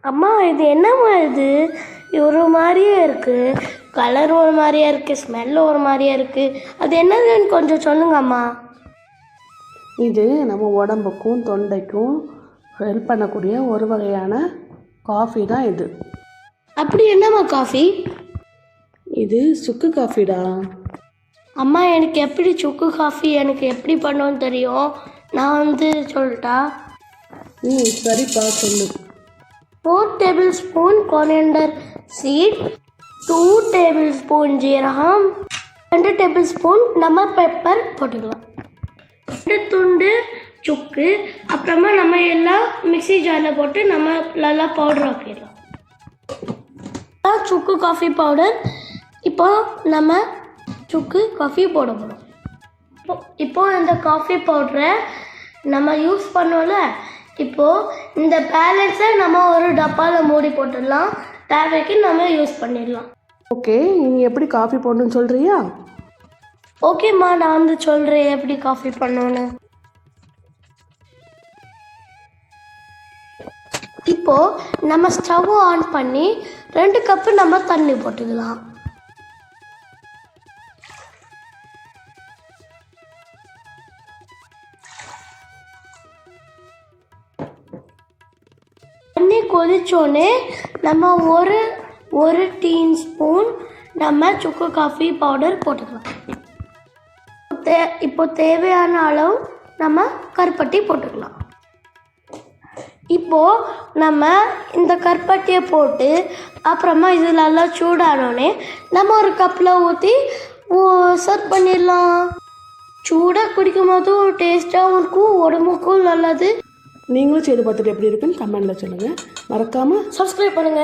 அம்மா இது என்னம்மா இது ஒரு மாதிரியே இருக்குது, கலர் ஒரு மாதிரியா இருக்குது, ஸ்மெல் ஒரு மாதிரியா இருக்குது. அது என்னதுன்னு கொஞ்சம் சொல்லுங்கம்மா. இது நம்ம உடம்புக்கும் தொண்டைக்கும் ஹெல்ப் பண்ணக்கூடிய ஒரு வகையான காஃபி தான் இது. அப்படி என்னம்மா காஃபி? இது சுக்கு காஃபிடா. அம்மா எனக்கு எப்படி சுக்கு காஃபி எனக்கு எப்படி பண்ணோன்னு தெரியும், நான் சொல்லட்டா? சரிப்பா சொல்லு. 4 tablespoon coriander seed, 2 tablespoon ஜீரகம், 2 tablespoon நம்ம பெப்பர் போட்டுக்கலாம், 2 துண்டு சுக்கு, அப்புறமா நம்ம எல்லாம் மிக்ஸி ஜாரில் போட்டு நம்ம நல்லா பவுடர் ஆக்கிடலாம். சுக்கு காஃபி பவுடர். இப்போ நம்ம சுக்கு காஃபி போட போகிறோம். இப்போ இந்த காஃபி பவுடரை நம்ம யூஸ் பண்ணோம்ல, இப்போது இந்த பேலன்ஸை நம்ம ஒரு டப்பாவில் மூடி போட்டுடலாம், தேவைக்கு நம்ம யூஸ் பண்ணிடலாம். ஓகே, நீ எப்படி காஃபி போடணும்னு சொல்கிறியா? ஓகேம்மா, நான் சொல்கிறேன் எப்படி காஃபி பண்ணணும்னு. இப்போது நம்ம ஸ்டவ் ஆன் பண்ணி 2 கப்பு நம்ம தண்ணி போட்டுக்கலாம். தண்ணி கொதிச்சோடனே நம்ம ஒரு டீஸ்பூன் நம்ம சுக்கு காஃபி பவுடர் போட்டுக்கலாம். இப்போ தேவையான அளவு நம்ம கருப்பட்டி போட்டுக்கலாம். இப்போது நம்ம இந்த கருப்பட்டியை போட்டு அப்புறமா இது நல்லா சூடானோடனே நம்ம ஒரு கப்பில் ஊற்றி சர்வ் பண்ணிடலாம். சூடாக குடிக்கும் போதும் டேஸ்ட்டாகவும் இருக்கும், உடம்புக்கும் நல்லது. நீங்களும் செய்து பார்த்துட்டு எப்படி இருக்குன்னு கமெண்டில் சொல்லுங்கள். மறக்காமல் சப்ஸ்கிரைப் பண்ணுங்கள்.